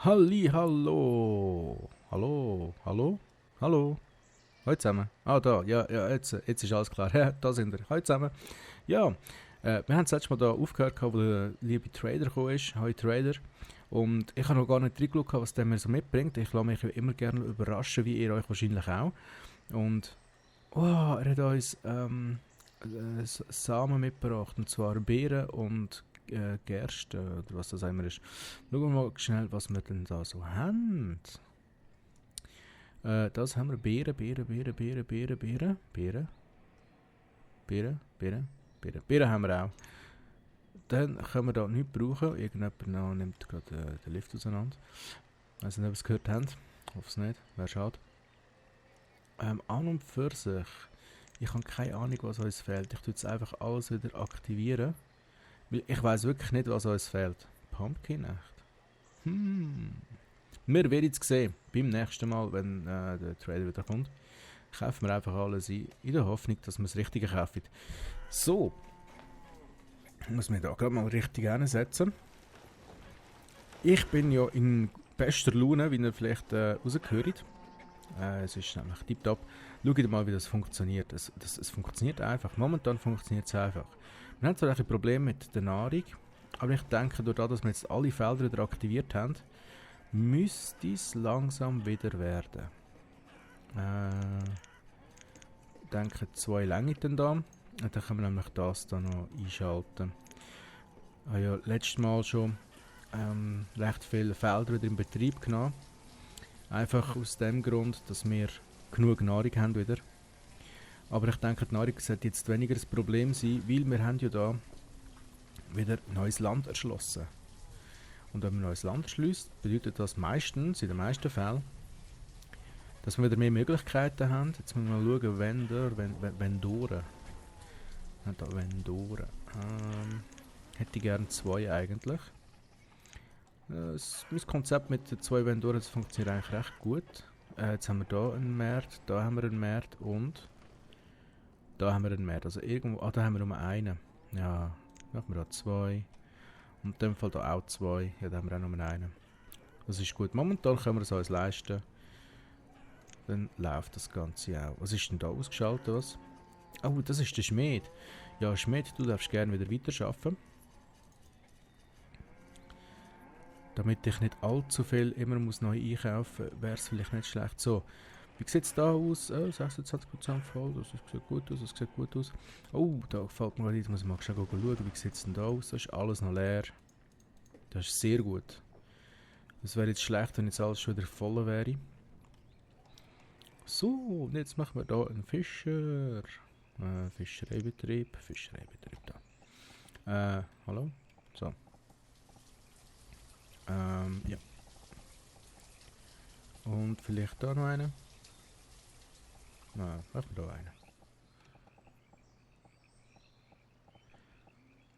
Halli, hallo. Hallo, hallo, hallo. Hallo zusammen. Ah, da, jetzt ist alles klar. Ja, da sind wir. Hallo zusammen. Ja, wir haben das letzte Mal da aufgehört, wo der liebe Trader gekommen ist. Hallo Trader. Und ich habe noch gar nicht reingeschaut, was der mir so mitbringt. Ich lasse mich immer gerne überraschen, wie ihr euch wahrscheinlich auch. Und, oh, er hat uns Samen mitgebracht, und zwar Beeren und Gerste, oder was das immer ist. Schauen wir mal schnell, was wir denn da so haben. Das haben wir Beeren, Beeren, Beeren, Beeren, Beeren, Beeren, Beeren, Beeren, Beeren, Beeren. Beeren haben wir auch. Dann können wir da nichts brauchen. Irgendjemand noch nimmt gerade den Lift auseinander. Ich weiß nicht, ob ihr es gehört habt. Ich hoffe es nicht. Wäre schade. An und für sich. Ich habe keine Ahnung, was uns fehlt. Ich tue jetzt einfach alles wieder aktivieren. Weil ich weiß wirklich nicht, was uns fehlt. Pumpkin echt. Wir werden es sehen. Beim nächsten Mal, wenn der Trader wieder kommt. Kaufen wir einfach alles ein. In der Hoffnung, dass wir das Richtige kaufen. So. Ich muss mich da gerade mal richtig hinsetzen. Ich bin ja in bester Laune, wie ihr vielleicht rausgehört. Es ist nämlich tipptopp. Schaut mal, wie das funktioniert. Es funktioniert einfach. Momentan funktioniert es einfach. Wir haben zwar ein Problem mit der Nahrung, aber ich denke, dadurch, dass wir jetzt alle Felder wieder aktiviert haben, müsste es langsam wieder werden. Ich denke, 2 Länge dann da. Und dann können wir nämlich das da noch einschalten. Ich habe ja letztes Mal schon recht viele Felder wieder in Betrieb genommen. Einfach aus dem Grund, dass wir genug Nahrung haben wieder. Aber ich denke, die Nahrung sollte jetzt weniger das Problem sein, weil wir haben ja da wieder neues Land erschlossen. Und wenn man neues Land erschließt, bedeutet das meistens, in den meisten Fällen, dass wir wieder mehr Möglichkeiten haben. Jetzt müssen wir mal schauen, Vendoren. Da Vendoren. Hätte ich gerne 2 eigentlich. Mein Konzept mit den 2 Vendoren, das funktioniert eigentlich recht gut. Jetzt haben wir da einen Markt, da haben wir einen Markt und da haben wir einen Markt. Also irgendwo, da haben wir nur einen. Ja, machen wir da 2. Und in dem Fall da auch 2. Ja, da haben wir auch nur einen. Das ist gut. Momentan können wir es uns leisten. Dann läuft das Ganze auch. Was ist denn da ausgeschaltet? Was? Oh, das ist der Schmied. Ja, Schmied, du darfst gerne wieder weiterarbeiten. Damit ich nicht allzu viel immer muss neu einkaufen muss, wäre es vielleicht nicht schlecht. So, wie sieht es da aus? 26% voll, das sieht gut aus, das sieht gut aus. Oh, da gefällt mir gerade, muss ich mal schauen, wie sieht es denn da aus? Das ist alles noch leer. Das ist sehr gut. Es wäre jetzt schlecht, wenn jetzt alles schon wieder voll wäre. So, und jetzt machen wir da einen Fischer. Fischereibetrieb da. Hallo? So. Ja. Und vielleicht da noch einen. Machen wir da einen.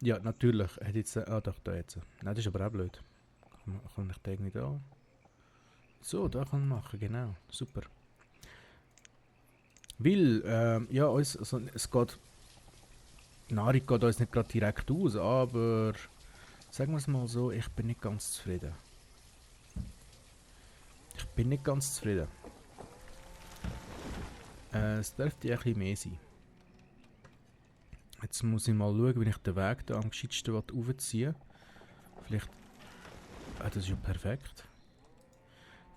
Ja, natürlich. Hat jetzt, doch, da jetzt. Nein, das ist aber auch blöd. Kann ich den irgendwie da? So, da kann man machen, genau. Super. Weil, ja, also, es geht. Nahrung geht uns nicht gerade direkt aus, aber sagen wir es mal so, ich bin nicht ganz zufrieden. Es dürfte ein bisschen mehr sein. Jetzt muss ich mal schauen, wie ich den Weg da am gescheitsten aufziehen will. Vielleicht. Das ist ja perfekt.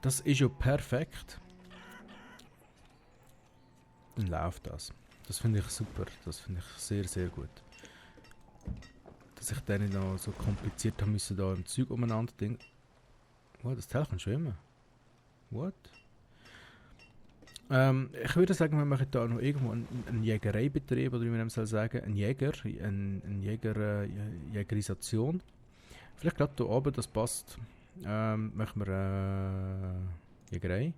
Das ist ja perfekt. Dann läuft das. Das finde ich super. Das finde ich sehr, sehr gut. Dass ich dann nicht noch so kompliziert habe müssen, da im Zeug umeinander denken. Oh, das Teil kann schwimmen. What? Ich würde sagen, wir machen da noch irgendwo einen Jägereibetrieb, oder wie man soll sagen, einen Jäger, Jägerisation. Vielleicht gerade hier oben, das passt. Machen wir Jägerei.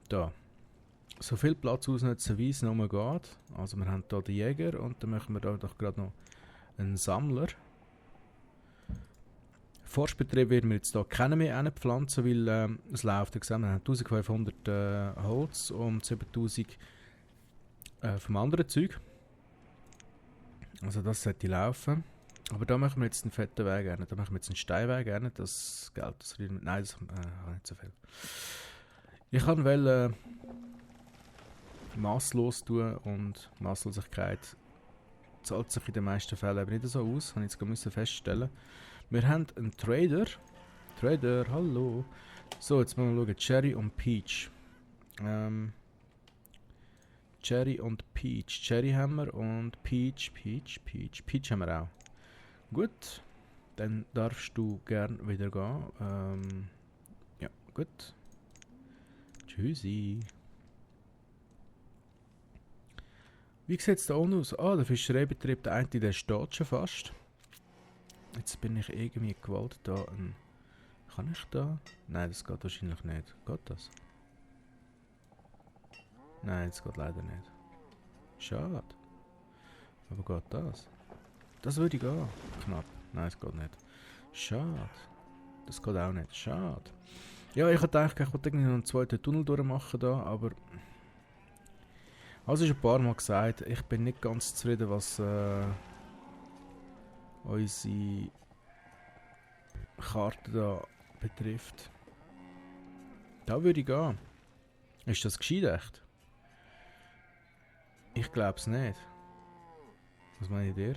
Da. So viel Platz ausnutzen, wie es noch geht. Also wir haben hier den Jäger und dann machen wir da doch gerade noch einen Sammler. Forstbetrieb werden wir jetzt hier keine mehr pflanzen, weil es läuft. Wir haben 1500 Holz und 7000 vom anderen Zeug. Also das sollte laufen. Aber da machen wir jetzt einen fetten Weg rein. Da machen wir jetzt einen Steinweg rein. Das Geld, das nein, das habe nicht so viel. Ich wollte masslos tun und Masslosigkeit zahlt sich in den meisten Fällen aber nicht so aus. Habe ich jetzt müssen feststellen. Wir haben einen Trader. Trader, hallo. So, jetzt mal schauen. Cherry und Peach. Cherry und Peach. Cherry haben wir und Peach haben wir auch. Gut, dann darfst du gern wieder gehen. Ja, gut. Tschüssi. Wie sieht es da unten aus? Ah, der Fischereibetrieb, der eine, der steht schon fast. Jetzt bin ich irgendwie gewollt da Kann ich da? Nein, das geht wahrscheinlich nicht. Geht das? Nein, das geht leider nicht. Schade. Aber geht das? Das würde gehen. Knapp. Nein, es geht nicht. Schade. Das geht auch nicht. Schade. Ja, ich hatte eigentlich ich wollte irgendwie noch einen zweiten Tunnel durchmachen da, aber... Also schon ein paar Mal gesagt, ich bin nicht ganz zufrieden, was unsere Karte da betrifft. Da würde ich gehen. Ist das gescheit echt? Ich glaube es nicht. Was meint ihr?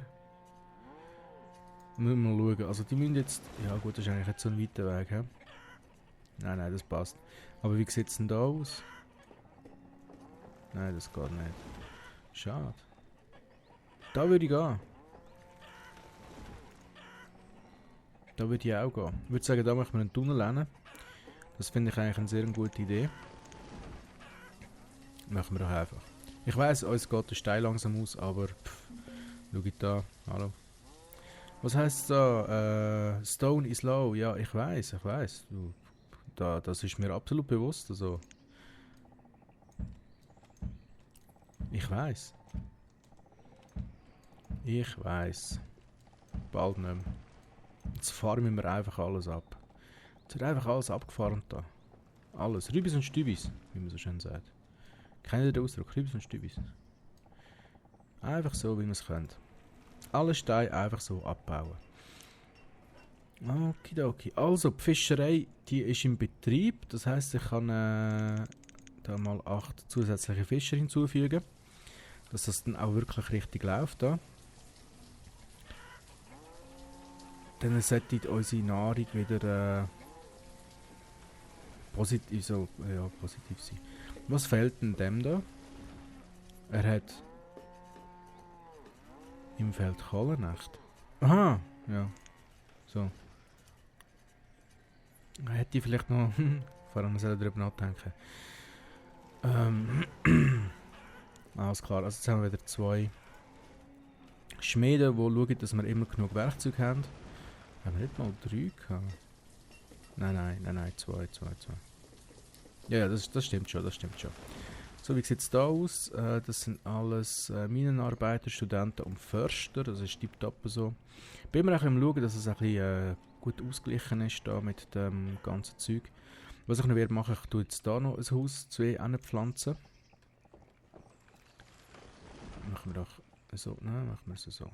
Müssen wir mal schauen. Also die müssen jetzt... Ja gut, das ist eigentlich jetzt so ein weiter Weg. He? Nein, das passt. Aber wie sieht es denn da aus? Nein, das geht nicht. Schade. Da würde ich gehen. Da würde ich auch gehen. Ich würde sagen, da machen wir einen Tunnel hin. Das finde ich eigentlich eine sehr gute Idee. Machen wir doch einfach. Ich weiss, uns geht der Stein langsam aus, aber schau da. Hallo. Was heisst da? Stone is low. Ja, ich weiss. Das ist mir absolut bewusst. Also, ich weiss. Bald nicht mehr. Jetzt farmen wir einfach alles ab. Jetzt wird einfach alles abgefahren da. Alles. Rübis und Stübis, wie man so schön sagt. Kennt ihr den Ausdruck? Rübis und Stübis. Einfach so, wie man es kennt. Alle Steine einfach so abbauen. Okidoki. Also, die Fischerei, die ist im Betrieb. Das heisst, ich kann da mal 8 zusätzliche Fischer hinzufügen. Dass das dann auch wirklich richtig läuft da. Dann sollte unsere Nahrung wieder positiv sein. Was fehlt denn dem da? Er hat im Feld Kohlenacht. Aha, ja. So. Hätte ich vielleicht noch... vor allem darüber nachdenken. Alles klar, also jetzt haben wir wieder 2 Schmiede, die schauen, dass wir immer genug Werkzeuge haben. Haben wir nicht mal 3 gehabt? Nein, 2. Ja, das stimmt schon. So, wie sieht es da aus? Das sind alles Minenarbeiter, Studenten und Förster. Das ist tiptop so. Bin immer auch am schauen, dass es ein bisschen gut ausgeglichen ist da mit dem ganzen Zeug. Was ich noch werde machen, ich tue jetzt da noch ein Haus 2 anpflanzen. Machen wir doch so. Nein, machen wir es so.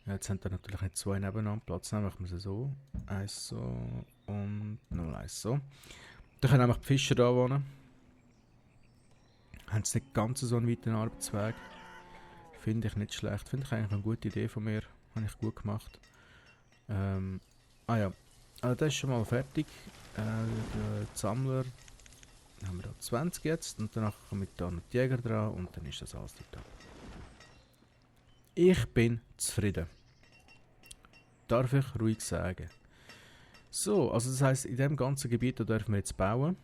Ja, jetzt haben da natürlich nicht 2 nebeneinander Platz. Dann machen wir es so. 1 so und noch 1 so. Da können auch die Fischer da wohnen. Haben sie nicht ganz so einen weiten Arbeitsweg. Finde ich nicht schlecht. Finde ich eigentlich eine gute Idee von mir. Habe ich gut gemacht. Ja. Also das ist schon mal fertig. Die Sammler haben wir da 20 jetzt. Und danach kommen da noch die Jäger dran. Und dann ist das alles da. Ich bin zufrieden. Darf ich ruhig sagen. So, also das heisst, in diesem ganzen Gebiet da dürfen wir jetzt bauen.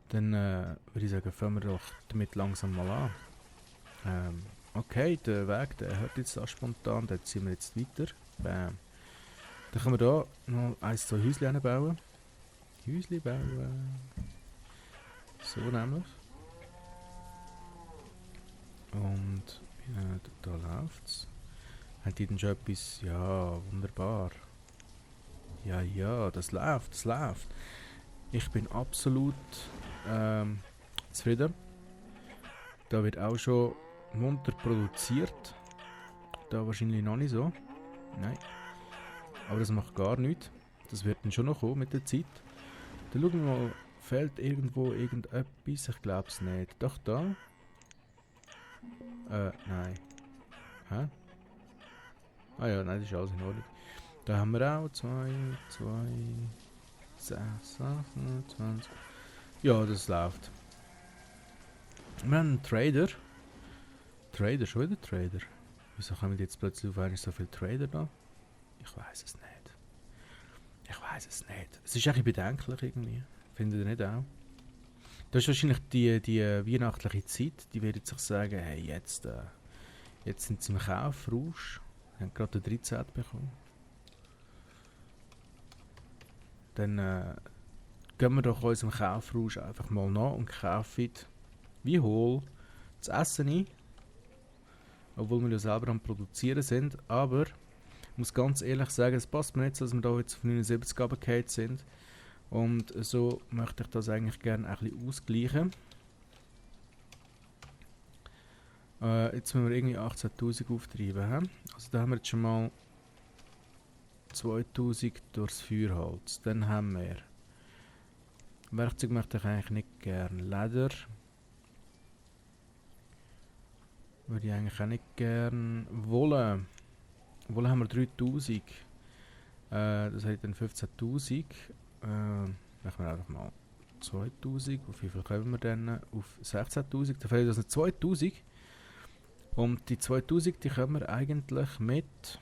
Dann würde ich sagen, fangen wir doch damit langsam mal an. Okay, der Weg, der hört jetzt da spontan, dann ziehen wir jetzt weiter. Bam. Dann können wir da noch 1, 2 Häuschen bauen. Häuschen bauen. So nämlich. Und ja, da läuft's. Hat die denn schon etwas? Ja, wunderbar. Ja, das läuft. Ich bin absolut zufrieden. Da wird auch schon munter produziert. da wahrscheinlich noch nicht so. Nein. Aber das macht gar nichts. Das wird dann schon noch kommen mit der Zeit. Dann schauen wir mal, fehlt irgendwo irgendetwas? Ich glaube es nicht. Doch, da. Nein. Hä? Ah ja, nein, das ist alles in Ordnung. Da haben wir auch 2, 6, 20. Ja, das läuft. Wir haben einen Trader. Trader, schon wieder Trader. Wieso kommen jetzt plötzlich auf einmal so viele Trader da? Ich weiß es nicht. Es ist eigentlich bedenklich irgendwie. Findet ihr nicht auch? Das ist wahrscheinlich die weihnachtliche Zeit. Die werden sich sagen, hey, jetzt sind sie im Kaufrausch. Wir haben gerade den 13. bekommen. Dann gehen wir doch unserem Kaufrausch einfach mal nach und kaufen wie hohl das Essen ein. Obwohl wir ja selber am Produzieren sind. Aber ich muss ganz ehrlich sagen, es passt mir nicht so, dass wir da jetzt auf 79 runtergefallen sind. Und so möchte ich das eigentlich gerne ein bisschen ausgleichen. Jetzt müssen wir irgendwie 18'000 auftreiben. He? Also da haben wir jetzt schon mal 2000 durchs Feuerholz. Dann haben wir Werkzeug möchte ich eigentlich nicht gerne. Leder würde ich eigentlich auch nicht gerne. Wolle haben wir 3000. Das hat dann 15'000. Machen wir einfach mal 2000. Auf wie viel kommen wir dann? Auf 16'000. Da fehlen also 2000. Und die 2000, die können wir eigentlich mit...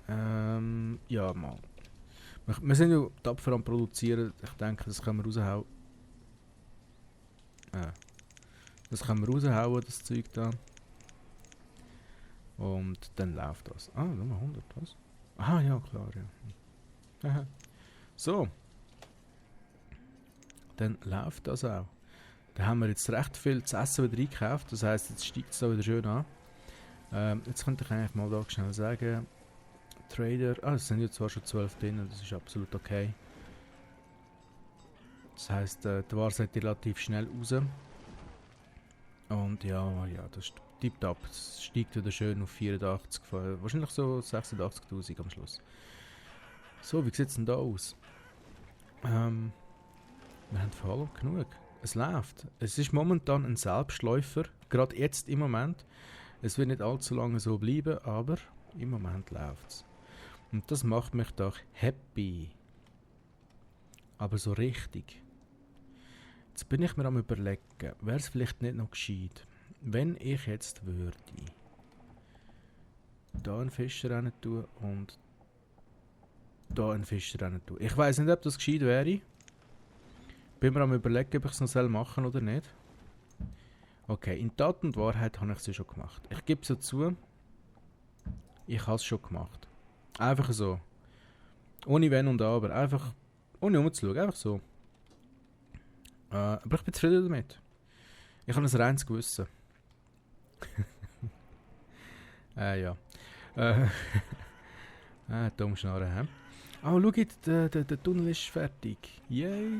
ja, mal. Wir sind ja tapfer am Produzieren. Ich denke, das können wir raushauen. Das können wir raushauen, das Zeug da. Und dann läuft das. Ah, Nummer 100, was? Aha, ja, klar, ja. Aha. So. Dann läuft das auch. Da haben wir jetzt recht viel zu essen wieder eingekauft. Das heisst, jetzt steigt es da wieder schön an. Jetzt könnte ich eigentlich mal da schnell sagen, Trader, es sind ja zwar schon 12 drin, das ist absolut okay. Das heisst, die Ware sollte relativ schnell raus. Und ja, das ist tipptopp. Es steigt wieder schön auf 84, wahrscheinlich so 86'000 am Schluss. So, wie sieht es denn da aus? Wir haben vor allem genug. Es läuft. Es ist momentan ein Selbstläufer, gerade jetzt im Moment. Es wird nicht allzu lange so bleiben, aber im Moment läuft es. Und das macht mich doch happy. Aber so richtig. Jetzt bin ich mir am Überlegen, wäre es vielleicht nicht noch gescheit, wenn ich jetzt würde da einen Fischer rein tun und da einen Fischer rein tun. Ich weiss nicht, ob das gescheit wäre. Bin mir am Überlegen, ob ich es noch machen soll oder nicht. Okay, in Tat und Wahrheit habe ich es ja schon gemacht. Ich gebe es ja zu, ich habe es schon gemacht. Einfach so. Ohne Wenn und Aber. Einfach, ohne umzuschauen. Einfach so. Aber ich bin zufrieden damit. Ich habe ein reines Gewissen. Ja. Dumm Schnarren, hä? Oh, schau jetzt, der Tunnel ist fertig. Yay!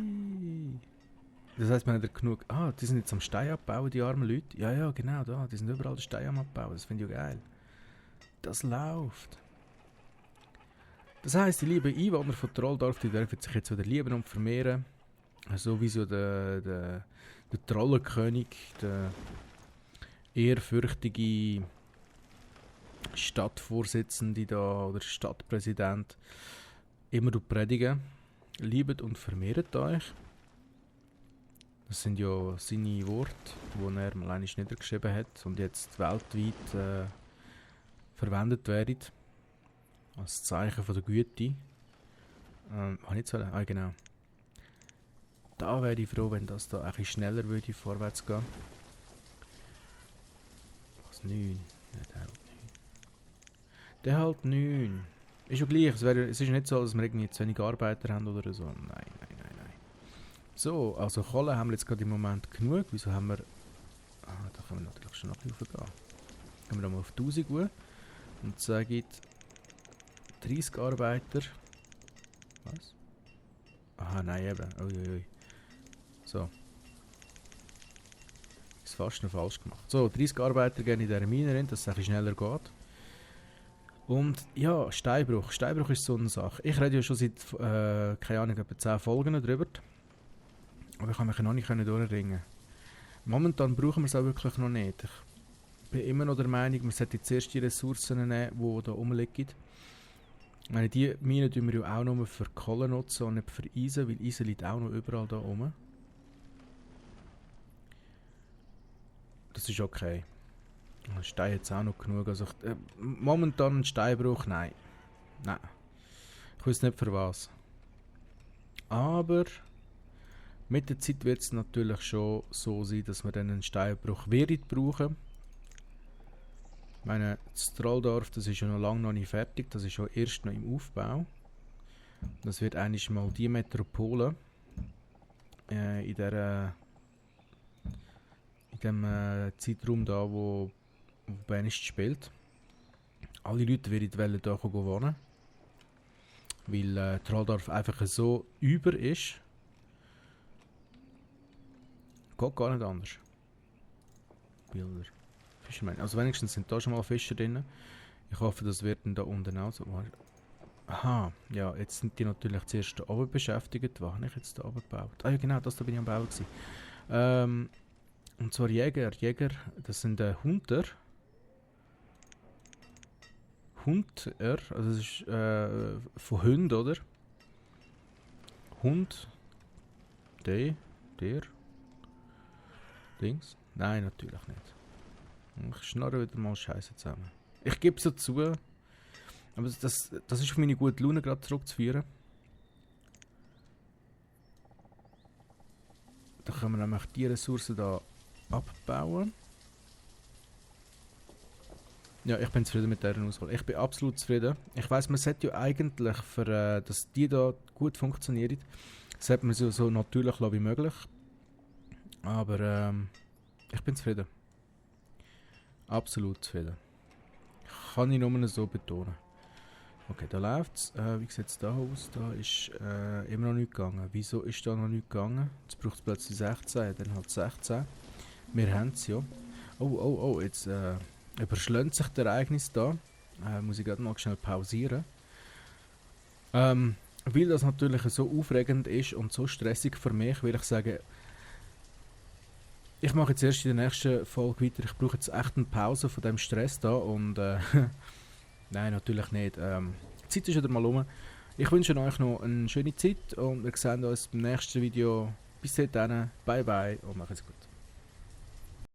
Das heisst, wir haben genug... die sind jetzt am Stein abbauen, die armen Leute. Ja, genau, da. Die sind überall den Stein am abbauen. Das finde ich ja geil. Das läuft. Das heisst, die lieben Einwohner von Trolldorf, die dürfen sich jetzt wieder lieben und vermehren. So wie so der Trollenkönig, der ehrfürchtige Stadtvorsitzende da, oder Stadtpräsident, immer predigen. Liebet und vermehrt euch. Das sind ja seine Worte, die er mal einmal niedergeschrieben hat und jetzt weltweit verwendet werden. Als Zeichen von der Güte. Habe ich nicht so... genau. Da wäre ich froh, wenn das da ein bisschen schneller würde vorwärts gehen. Was? 9? Ja, der halt 9. Ist ja gleich. Es ist nicht so, dass wir irgendwie zu wenig Arbeiter haben oder so. Nein. So, also Kohle haben wir jetzt gerade im Moment genug. Wieso haben wir... da können wir natürlich schon noch ein bisschen hochgehen. Gehen wir da mal auf 1000 gehen. Und sagen 30 Arbeiter. Was? Aha, nein, eben. Uiuiui. So. es fast noch falsch gemacht. So, 30 Arbeiter gehen in dieser Mine rein, dass es ein bisschen schneller geht. Und ja, Steinbruch. Steinbruch ist so eine Sache. Ich rede ja schon seit, keine Ahnung, etwa 10 Folgen drüber. Aber ich kann mich noch nicht durchringen. Momentan brauchen wir es auch wirklich noch nicht. Ich bin immer noch der Meinung, man sollte zuerst die Ressourcen nehmen, die hier rumliegen. Ich meine, die Minen nutzen wir ja auch nur für Kohle nutzen und nicht für Eisen, weil Eisen liegt auch noch überall da rum. Das ist okay. Stein jetzt auch noch genug. Also momentan ein Steinbruch, nein. Nein. Ich weiß nicht für was. Aber mit der Zeit wird es natürlich schon so sein, dass wir dann einen Steinbruch Verit brauchen. Ich meine, das Trolldorf, das ist ja noch lange noch nicht fertig, das ist ja erst noch im Aufbau. Das wird eigentlich mal die Metropole in dem Zeitraum da, wo Banished spielt. Alle Leute werden hier wohnen, weil Trolldorf einfach so über ist. Geht gar nicht anders. Bilder. Fischerman. Also wenigstens sind da schon mal Fischer drin. Ich hoffe, das wird dann da unten auch so. Aha, ja, jetzt sind die natürlich zuerst da oben beschäftigt. Was habe ich jetzt da oben gebaut? Ah ja genau, das da bin ich am Bauen gewesen. Und zwar Jäger. Jäger, das sind Hunter. Hunter, also das ist von Hund, oder? Hund. Der. Dings? Nein, natürlich nicht. Ich schnarre wieder mal Scheiße zusammen. Ich gebe es ja zu, aber das ist auf meine gute Laune gerade zurückzuführen. Da können wir nämlich die Ressourcen da abbauen. Ja, ich bin zufrieden mit dieser Auswahl. Ich bin absolut zufrieden. Ich weiss, man sollte ja eigentlich, für, dass die da gut funktionieren, sollte man sie so natürlich wie möglich. Aber ich bin zufrieden. Absolut zufrieden. Kann ich nur so betonen. Okay, da läuft es. Wie sieht es da aus? Da ist immer noch nicht gegangen. Wieso ist da noch nicht gegangen? Jetzt braucht es plötzlich 16, dann halt 16. Wir haben es ja. Oh, jetzt überschlägt sich das Ereignis da. Muss ich gerade mal schnell pausieren. Weil das natürlich so aufregend ist und so stressig für mich, will ich sagen, ich mache jetzt erst in der nächsten Folge weiter. Ich brauche jetzt echt eine Pause von dem Stress da und nein, natürlich nicht. Die Zeit ist wieder mal rum. Ich wünsche euch noch eine schöne Zeit und wir sehen uns beim nächsten Video. Bis dahin, bye bye und macht's gut.